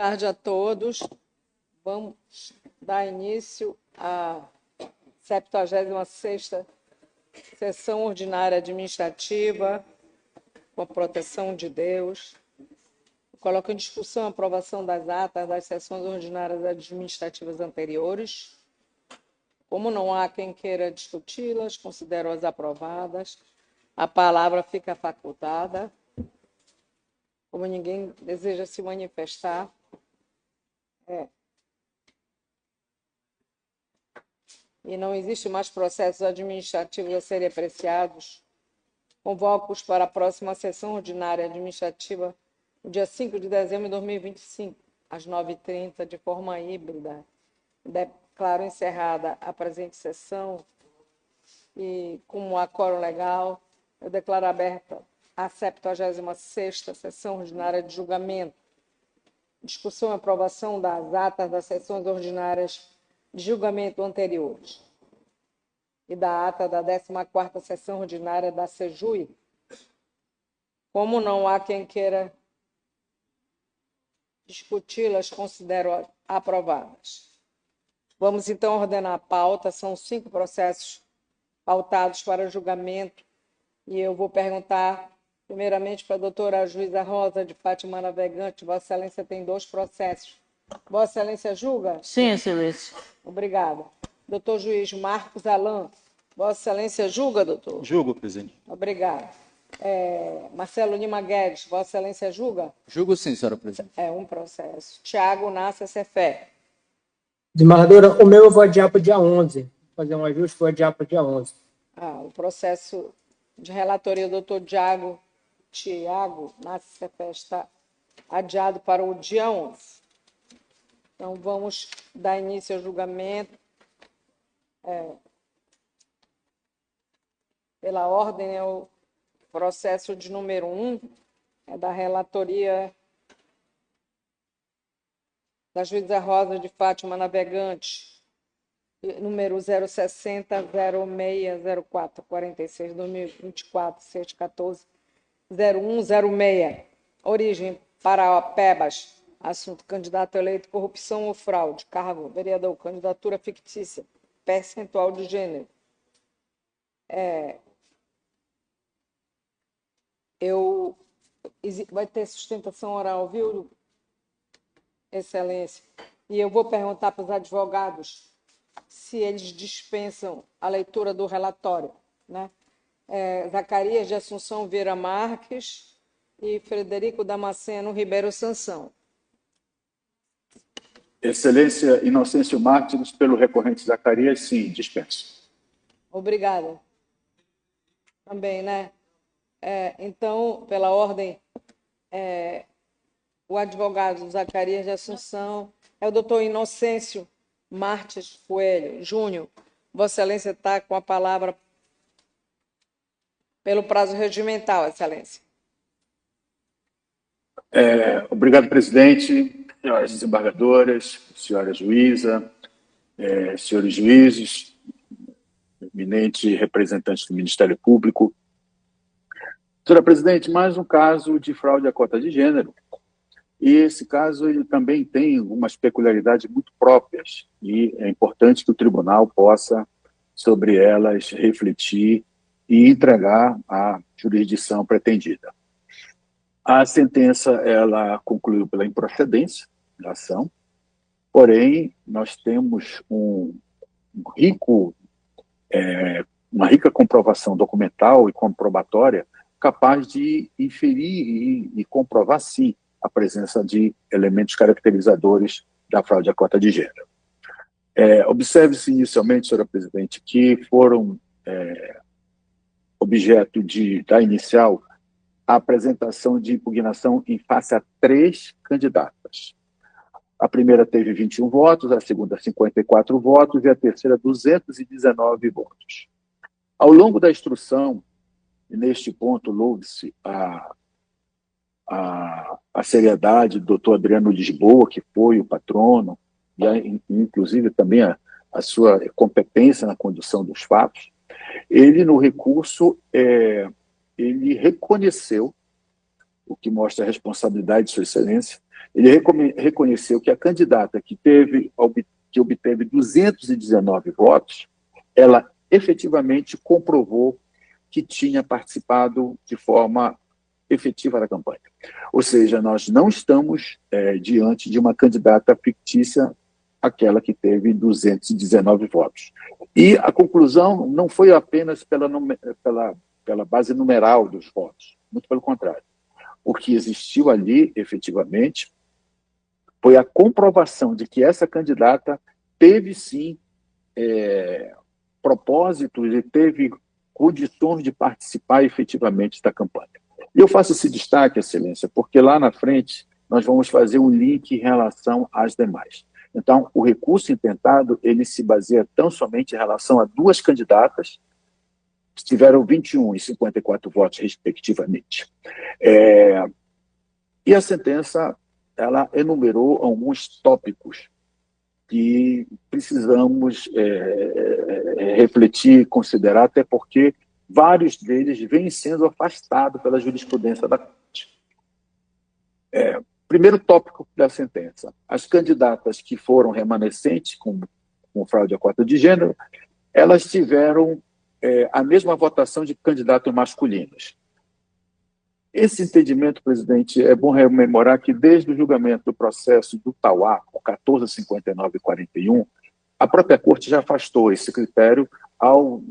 Boa tarde a todos. Vamos dar início à 76ª Sessão Ordinária Administrativa, com a proteção de Deus. Coloco em discussão a aprovação das atas das sessões ordinárias administrativas anteriores. Como não há quem queira discuti-las, considero-as aprovadas. A palavra fica facultada. Como ninguém deseja se manifestar, e não existe mais processos administrativos a serem apreciados, convoco-os para a próxima sessão ordinária administrativa, no dia 5 de dezembro de 2025, às 9h30, de forma híbrida. Declaro encerrada a presente sessão e, como há quórum legal, eu declaro aberta a 76ª Sessão Ordinária de Julgamento. Discussão e aprovação das atas das sessões ordinárias de julgamento anteriores e da ata da 14ª Sessão Ordinária da SEJUI. Como não há quem queira discuti-las, considero aprovadas. Vamos, então, ordenar a pauta. São 5 processos pautados para julgamento e eu vou perguntar, primeiramente, para a doutora Juíza Rosa de Fátima Navegante. Vossa Excelência tem 2 processos. Vossa Excelência julga? Sim, Excelência. Obrigada. Doutor Juiz Marcos Alan. Vossa Excelência julga, doutor? Julgo, presidente. Obrigada. Marcelo Lima Guedes. Vossa Excelência julga? Julgo sim, senhora presidente. É um processo. Tiago Nasser Cefé. Desembargadora, o meu eu vou adiar para o dia 11. Vou fazer um ajuste, vou adiar para o dia 11. O processo de relatoria do doutor Tiago Nasser Cefé está adiado para o dia 11. Então, vamos dar início ao julgamento. Pela ordem, é o processo de número 1, é da relatoria da Juíza Rosa de Fátima Navegante, número 060-0604-46, 2024, 614-0106. Origem: Paraopebas. Assunto: candidato eleito, corrupção ou fraude. Cargo: vereador. Candidatura fictícia. Percentual de gênero. Vai ter sustentação oral, viu, Excelência? E eu vou perguntar para os advogados se eles dispensam a leitura do relatório, né? Zacarias de Assunção Vieira Marques e Frederico Damasceno Ribeiro Sansão. Excelência Inocêncio Martins, pelo recorrente Zacarias, sim, dispenso. Obrigada. Também, né? Então, pela ordem, o advogado Zacarias de Assunção é o doutor Inocêncio Martins Coelho Júnior. Vossa Excelência está com a palavra pelo prazo regimental, Excelência. Obrigado, presidente, senhoras desembargadoras, senhora juíza, senhores juízes, eminente representante do Ministério Público. Senhora presidente, mais um caso de fraude à cota de gênero. E esse caso ele também tem algumas peculiaridades muito próprias e é importante que o tribunal possa, sobre elas, refletir e entregar a jurisdição pretendida. A sentença ela concluiu pela improcedência da ação, porém, nós temos uma rica comprovação documental e comprobatória capaz de inferir e comprovar, sim, a presença de elementos caracterizadores da fraude à cota de gênero. Observe-se inicialmente, senhora presidente, que foram objeto da inicial a apresentação de impugnação em face a 3 candidatas. A primeira teve 21 votos, a segunda 54 votos e a terceira 219 votos. Ao longo da instrução, e neste ponto louve-se a seriedade do doutor Adriano Lisboa, que foi o patrono, e inclusive também a sua competência na condução dos fatos, ele, no recurso, ele reconheceu o que mostra a responsabilidade de Sua Excelência. Ele reconheceu que a candidata que obteve 219 votos, ela efetivamente comprovou que tinha participado de forma efetiva da campanha. Ou seja, nós não estamos diante de uma candidata fictícia, aquela que teve 219 votos. E a conclusão não foi apenas pela base numeral dos votos, muito pelo contrário. O que existiu ali, efetivamente, foi a comprovação de que essa candidata teve, sim, propósitos e teve condições de participar efetivamente da campanha. E eu faço esse destaque, Excelência, porque lá na frente nós vamos fazer um link em relação às demais. Então, o recurso intentado, ele se baseia tão somente em relação a duas candidatas, que tiveram 21 e 54 votos, respectivamente. E a sentença, ela enumerou alguns tópicos que precisamos refletir e considerar, até porque vários deles vêm sendo afastados pela jurisprudência da Corte. Primeiro tópico da sentença: as candidatas que foram remanescentes com fraude à cota de gênero, elas tiveram a mesma votação de candidatos masculinos. Esse entendimento, presidente, é bom rememorar que desde o julgamento do processo do Tauá, o 1459-41, a própria Corte já afastou esse critério ao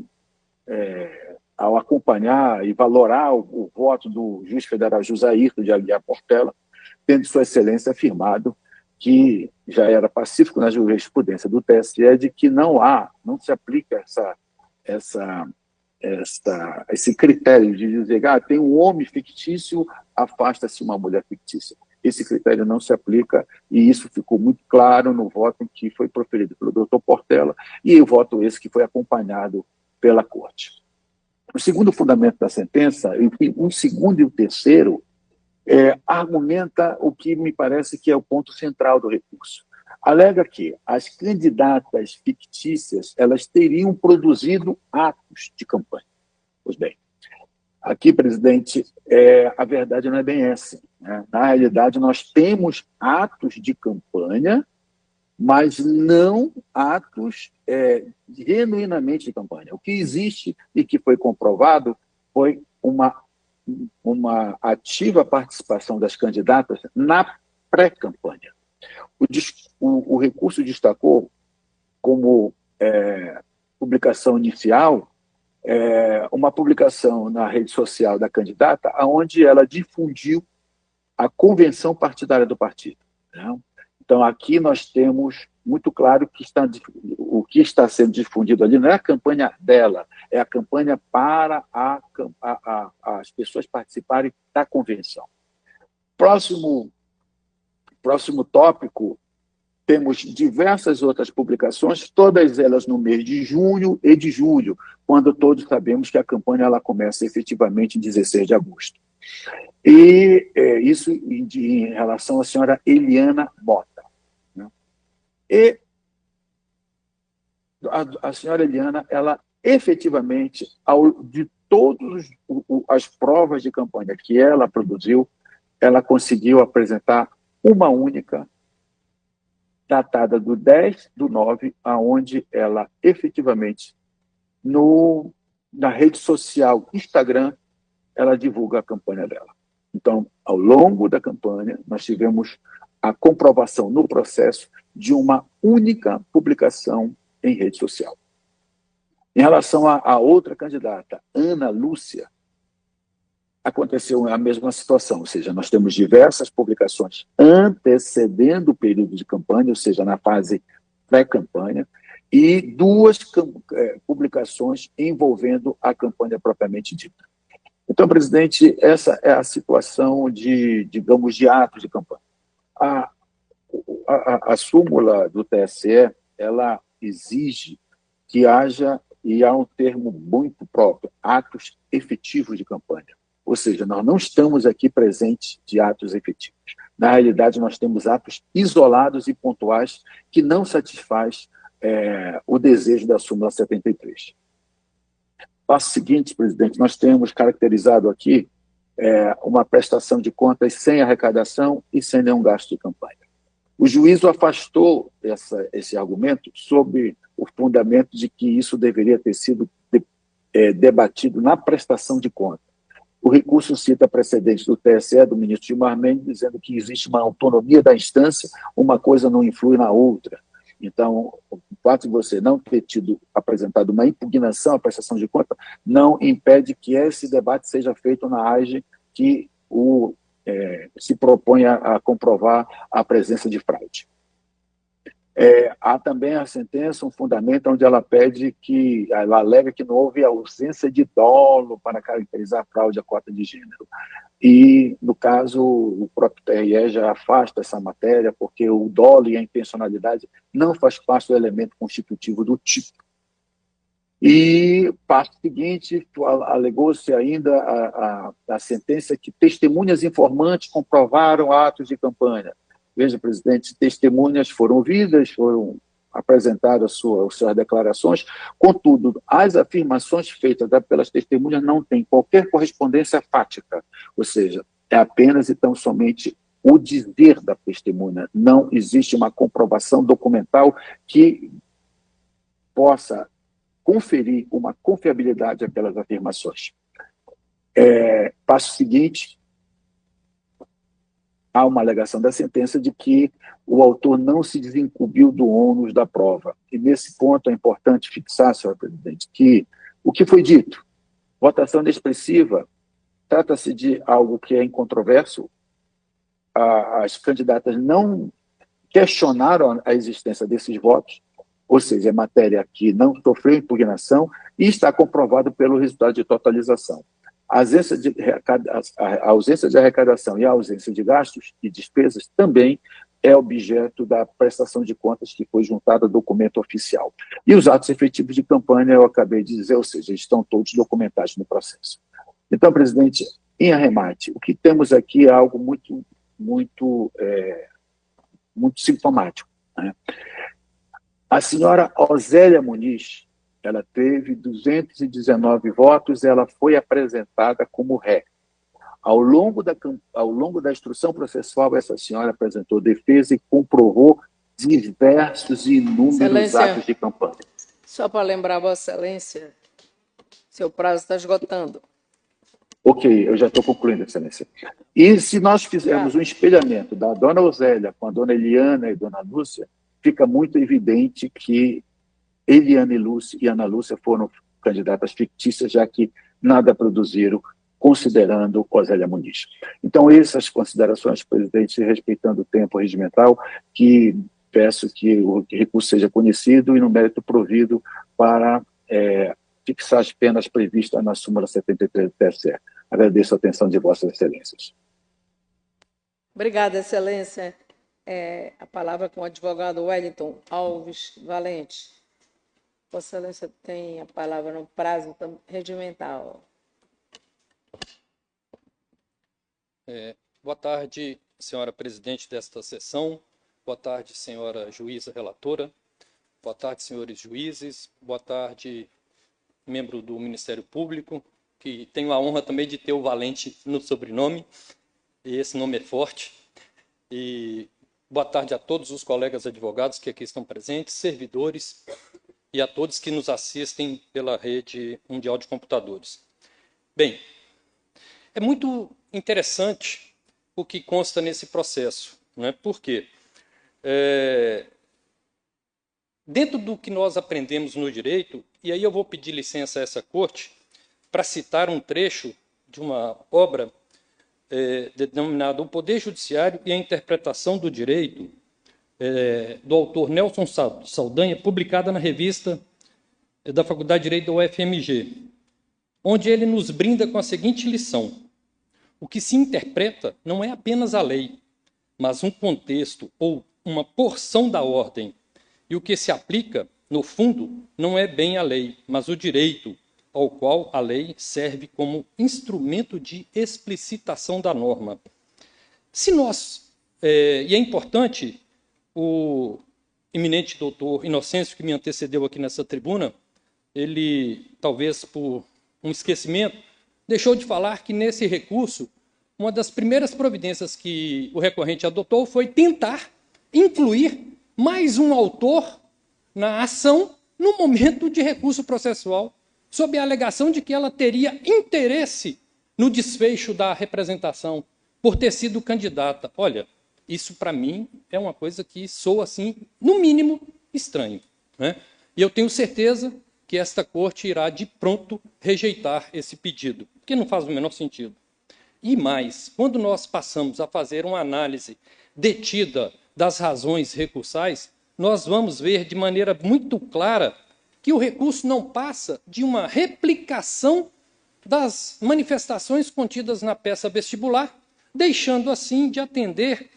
acompanhar e valorar o voto do juiz federal Josairto de Aguiar Portela, tendo Sua Excelência afirmado que já era pacífico na jurisprudência do TSE de que não se aplica esse critério de dizer tem um homem fictício, afasta-se uma mulher fictícia. Esse critério não se aplica, e isso ficou muito claro no voto que foi proferido pelo doutor Portela, e o voto esse que foi acompanhado pela Corte. O segundo fundamento da sentença, o segundo e o terceiro, argumenta o que me parece que é o ponto central do recurso. Alega que as candidatas fictícias, elas teriam produzido atos de campanha. Pois bem, aqui, presidente, a verdade não é bem essa, né? Na realidade, nós temos atos de campanha, mas não atos genuinamente de campanha. O que existe e que foi comprovado foi uma ativa participação das candidatas na pré-campanha. O recurso destacou como publicação inicial uma publicação na rede social da candidata, onde ela difundiu a convenção partidária do partido, né? Então, aqui nós temos muito claro que o que está sendo difundido ali não é a campanha dela, é a campanha para as pessoas participarem da convenção. Próximo tópico, temos diversas outras publicações, todas elas no mês de junho e de julho, quando todos sabemos que a campanha ela começa efetivamente em 16 de agosto. E isso em relação à senhora Eliana Mota, né? E a senhora Eliana, ela efetivamente, de todas as provas de campanha que ela produziu, ela conseguiu apresentar uma única, datada do 10/9, aonde ela efetivamente, na rede social Instagram, ela divulga a campanha dela. Então, ao longo da campanha, nós tivemos a comprovação no processo de uma única publicação em rede social. Em relação à outra candidata, Ana Lúcia, aconteceu a mesma situação, ou seja, nós temos diversas publicações antecedendo o período de campanha, ou seja, na fase pré-campanha, e duas publicações envolvendo a campanha propriamente dita. Então, presidente, essa é a situação de atos de campanha. A súmula do TSE, ela exige que haja, e há um termo muito próprio, atos efetivos de campanha. Ou seja, nós não estamos aqui presentes de atos efetivos. Na realidade, nós temos atos isolados e pontuais que não satisfaz o desejo da súmula 73. Passo seguinte, presidente, nós temos caracterizado aqui uma prestação de contas sem arrecadação e sem nenhum gasto de campanha. O juízo afastou esse argumento sob o fundamento de que isso deveria ter sido debatido na prestação de contas. O recurso cita precedentes do TSE, do ministro Gilmar Mendes, dizendo que existe uma autonomia da instância, uma coisa não influi na outra. Então, o fato de você não ter apresentado uma impugnação à prestação de contas não impede que esse debate seja feito na AGE, que se propõe a comprovar a presença de fraude. Há também a sentença, um fundamento onde ela ela alega que não houve ausência de dolo para caracterizar a fraude à cota de gênero. E, no caso, o próprio TRE já afasta essa matéria, porque o dolo e a intencionalidade não faz parte do elemento constitutivo do tipo. E, passo seguinte, alegou-se ainda a sentença que testemunhas informantes comprovaram atos de campanha. Veja, presidente, testemunhas foram ouvidas, foram apresentadas suas declarações, contudo, as afirmações feitas pelas testemunhas não têm qualquer correspondência fática, ou seja, é apenas e tão somente o dizer da testemunha, não existe uma comprovação documental que possa conferir uma confiabilidade àquelas afirmações. Passo seguinte, há uma alegação da sentença de que o autor não se desincumbiu do ônus da prova. E nesse ponto é importante fixar, senhor presidente, que o que foi dito, votação inexpressiva, trata-se de algo que é incontroverso, as candidatas não questionaram a existência desses votos, ou seja, é matéria que não sofreu impugnação e está comprovado pelo resultado de totalização. A ausência de arrecadação e a ausência de gastos e despesas também é objeto da prestação de contas que foi juntada ao documento oficial. E os atos efetivos de campanha, eu acabei de dizer, ou seja, estão todos documentados no processo. Então, presidente, em arremate, o que temos aqui é algo muito sintomático, né? A senhora Osélia Muniz, ela teve 219 votos, ela foi apresentada como ré. Ao longo da instrução processual, essa senhora apresentou defesa e comprovou diversos e inúmeros atos de campanha. Só para lembrar, Vossa Excelência, seu prazo está esgotando. Ok, eu já estou concluindo, Excelência. E se nós fizermos um espelhamento da dona Osélia com a dona Eliana e a dona Lúcia, fica muito evidente que Eliana e Ana Lúcia foram candidatas fictícias, já que nada produziram, considerando Osélia Muniz. Então, essas considerações, presidente, respeitando o tempo regimental, que peço que o recurso seja conhecido e no mérito provido para fixar as penas previstas na súmula 73 do TSE. Agradeço a atenção de Vossas Excelências. Obrigada, Excelência. A palavra com o advogado Wellington Alves Valente. Vossa Excelência tem a palavra no prazo regimental. Boa tarde, senhora presidente desta sessão. Boa tarde, senhora juíza relatora. Boa tarde, senhores juízes. Boa tarde, membro do Ministério Público, que tenho a honra também de ter o Valente no sobrenome, e esse nome é forte. E boa tarde a todos os colegas advogados que aqui estão presentes, servidores e a todos que nos assistem pela rede mundial de computadores. Bem, é muito interessante o que consta nesse processo, né? Por quê? Dentro do que nós aprendemos no direito, e aí eu vou pedir licença a essa corte para citar um trecho de uma obra denominada O Poder Judiciário e a Interpretação do Direito, do autor Nelson Saldanha, publicada na revista da Faculdade de Direito da UFMG, onde ele nos brinda com a seguinte lição: o que se interpreta não é apenas a lei, mas um contexto ou uma porção da ordem, e o que se aplica, no fundo, não é bem a lei, mas o direito, ao qual a lei serve como instrumento de explicitação da norma. Se nós, e é importante, o eminente doutor Inocêncio, que me antecedeu aqui nessa tribuna, ele, talvez por um esquecimento, deixou de falar que, nesse recurso, uma das primeiras providências que o recorrente adotou foi tentar incluir mais um autor na ação no momento de recurso processual, sob a alegação de que ela teria interesse no desfecho da representação, por ter sido candidata. Olha, isso para mim é uma coisa que soa, assim, no mínimo, estranho, né? E eu tenho certeza que esta corte irá de pronto rejeitar esse pedido, porque não faz o menor sentido. E mais, quando nós passamos a fazer uma análise detida das razões recursais, nós vamos ver de maneira muito clara que o recurso não passa de uma replicação das manifestações contidas na peça vestibular, deixando assim de atender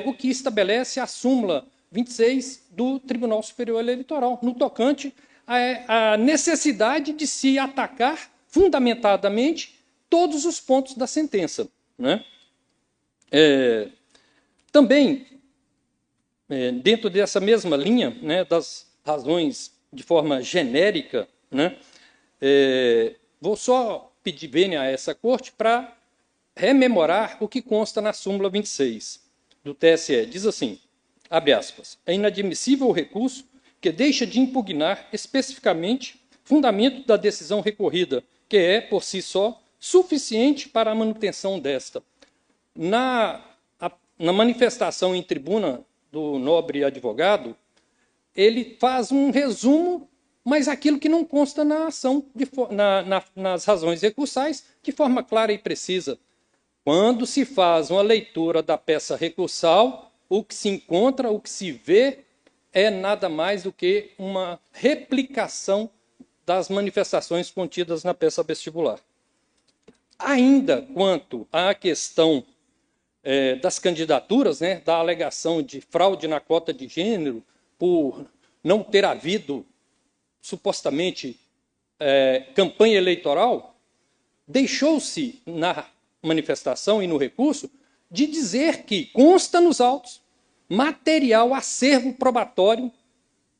o que estabelece a súmula 26 do Tribunal Superior Eleitoral, no tocante à necessidade de se atacar fundamentadamente todos os pontos da sentença, né? Também, dentro dessa mesma linha, né, das razões de forma genérica, né, vou só pedir vênia a essa corte para rememorar o que consta na súmula 26 do TSE. Diz assim, abre aspas, é inadmissível o recurso que deixa de impugnar especificamente fundamento da decisão recorrida, que é, por si só, suficiente para a manutenção desta. Na manifestação em tribuna do nobre advogado, ele faz um resumo, mas aquilo que não consta na ação, nas razões recursais, de forma clara e precisa. Quando se faz uma leitura da peça recursal, o que se encontra, o que se vê, é nada mais do que uma replicação das manifestações contidas na peça vestibular. Ainda quanto à questão das candidaturas, né, da alegação de fraude na cota de gênero, por não ter havido, supostamente, campanha eleitoral, deixou-se na manifestação e no recurso de dizer que consta nos autos material acervo probatório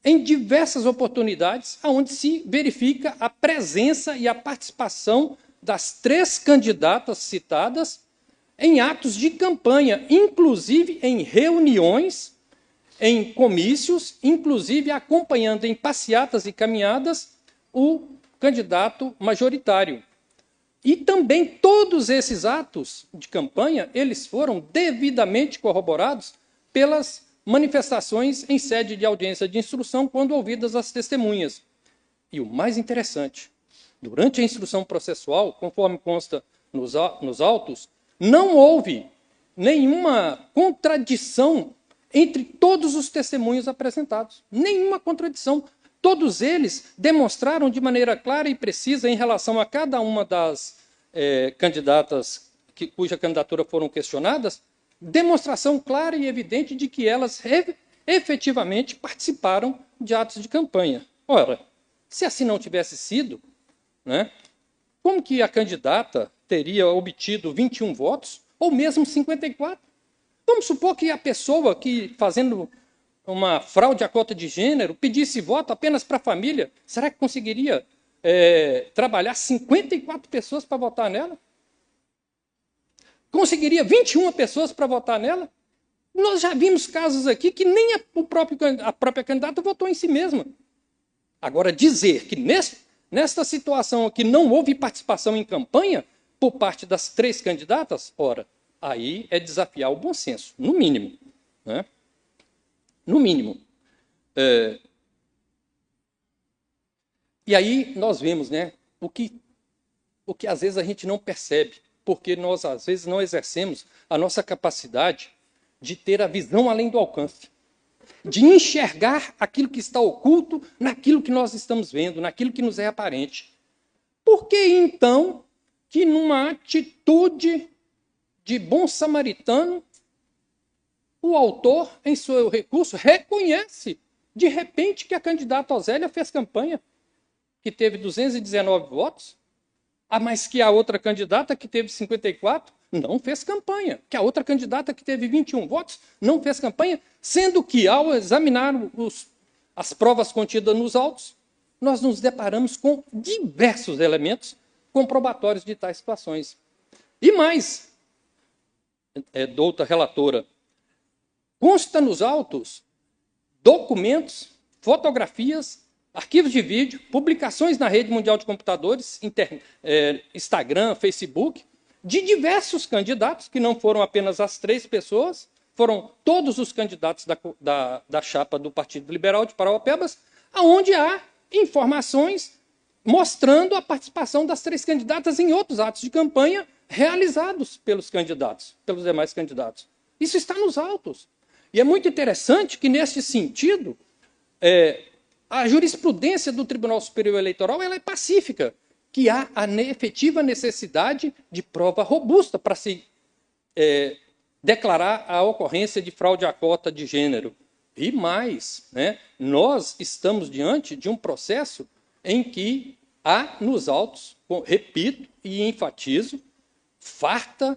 em diversas oportunidades onde se verifica a presença e a participação das 3 candidatas citadas em atos de campanha, inclusive em reuniões, em comícios, inclusive acompanhando em passeatas e caminhadas o candidato majoritário. E também todos esses atos de campanha, eles foram devidamente corroborados pelas manifestações em sede de audiência de instrução, quando ouvidas as testemunhas. E o mais interessante, durante a instrução processual, conforme consta nos autos, não houve nenhuma contradição entre todos os testemunhos apresentados. Nenhuma contradição. Todos eles demonstraram de maneira clara e precisa em relação a cada uma das candidatas cuja candidatura foram questionadas, demonstração clara e evidente de que elas efetivamente participaram de atos de campanha. Ora, se assim não tivesse sido, né, como que a candidata teria obtido 21 votos, ou mesmo 54? Vamos supor que a pessoa que, fazendo uma fraude à cota de gênero, pedisse voto apenas para a família, será que conseguiria trabalhar 54 pessoas para votar nela? Conseguiria 21 pessoas para votar nela? Nós já vimos casos aqui que nem a própria candidata votou em si mesma. Agora, dizer que nesta situação aqui não houve participação em campanha por parte das 3 candidatas, ora, aí é desafiar o bom senso, no mínimo, né? No mínimo. E aí nós vemos, né, o que às vezes a gente não percebe, porque nós às vezes não exercemos a nossa capacidade de ter a visão além do alcance, de enxergar aquilo que está oculto naquilo que nós estamos vendo, naquilo que nos é aparente. Por que então que numa atitude de bom samaritano, o autor, em seu recurso, reconhece, de repente, que a candidata Osélia fez campanha, que teve 219 votos, mas que a outra candidata, que teve 54, não fez campanha, que a outra candidata, que teve 21 votos, não fez campanha, sendo que, ao examinar as provas contidas nos autos, nós nos deparamos com diversos elementos comprobatórios de tais situações. E mais, doutora relatora, consta nos autos documentos, fotografias, arquivos de vídeo, publicações na rede mundial de computadores, Instagram, Facebook, de diversos candidatos, que não foram apenas as 3 pessoas, foram todos os candidatos da chapa do Partido Liberal de Parauapebas, onde há informações mostrando a participação das 3 candidatas em outros atos de campanha realizados pelos candidatos, pelos demais candidatos. Isso está nos autos. E é muito interessante que, nesse sentido, a jurisprudência do Tribunal Superior Eleitoral ela é pacífica, que há a efetiva necessidade de prova robusta para se declarar a ocorrência de fraude à cota de gênero. E mais, né, nós estamos diante de um processo em que há nos autos, repito e enfatizo, farta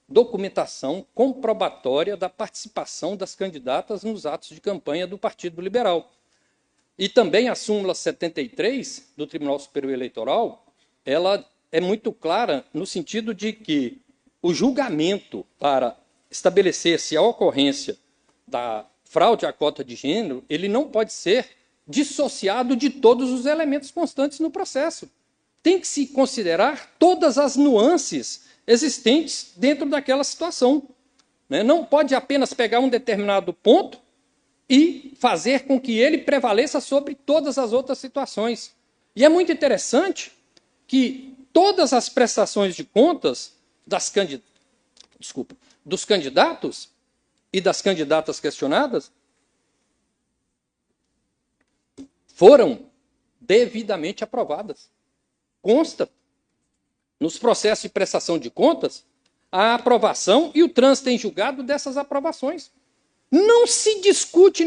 documentação comprobatória da participação das candidatas nos atos de campanha do Partido Liberal. E também a súmula 73 do Tribunal Superior Eleitoral, ela é muito clara no sentido de que o julgamento para estabelecer se a ocorrência da fraude à cota de gênero, ele não pode ser dissociado de todos os elementos constantes no processo. Tem que se considerar todas as nuances existentes dentro daquela situação. Né? Não pode apenas pegar um determinado ponto e fazer com que ele prevaleça sobre todas as outras situações. E é muito interessante que todas as prestações de contas dos candidatos e das candidatas questionadas foram devidamente aprovadas. Consta nos processos de prestação de contas a aprovação e o trânsito em julgado dessas aprovações. Não se discute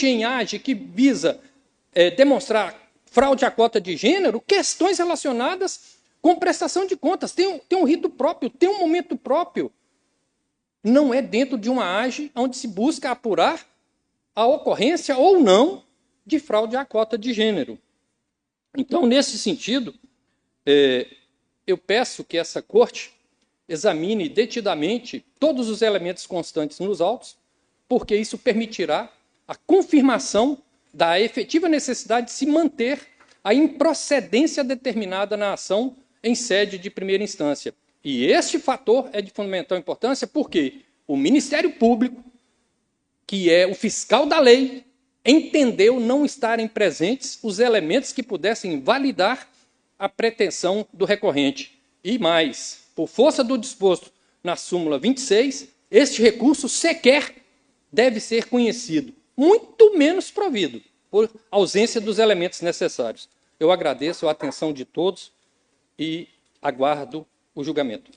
em AGE que visa demonstrar fraude à cota de gênero questões relacionadas com prestação de contas. Tem um rito próprio, tem um momento próprio. Não é dentro de uma AGE onde se busca apurar a ocorrência ou não de fraude à cota de gênero. Então, nesse sentido, eu peço que essa Corte examine detidamente todos os elementos constantes nos autos, porque isso permitirá a confirmação da efetiva necessidade de se manter a improcedência determinada na ação em sede de primeira instância. E este fator é de fundamental importância porque o Ministério Público, que é o fiscal da lei, entendeu não estarem presentes os elementos que pudessem validar a pretensão do recorrente. E mais, por força do disposto na súmula 26, este recurso sequer deve ser conhecido, muito menos provido, por ausência dos elementos necessários. Eu agradeço a atenção de todos e aguardo o julgamento.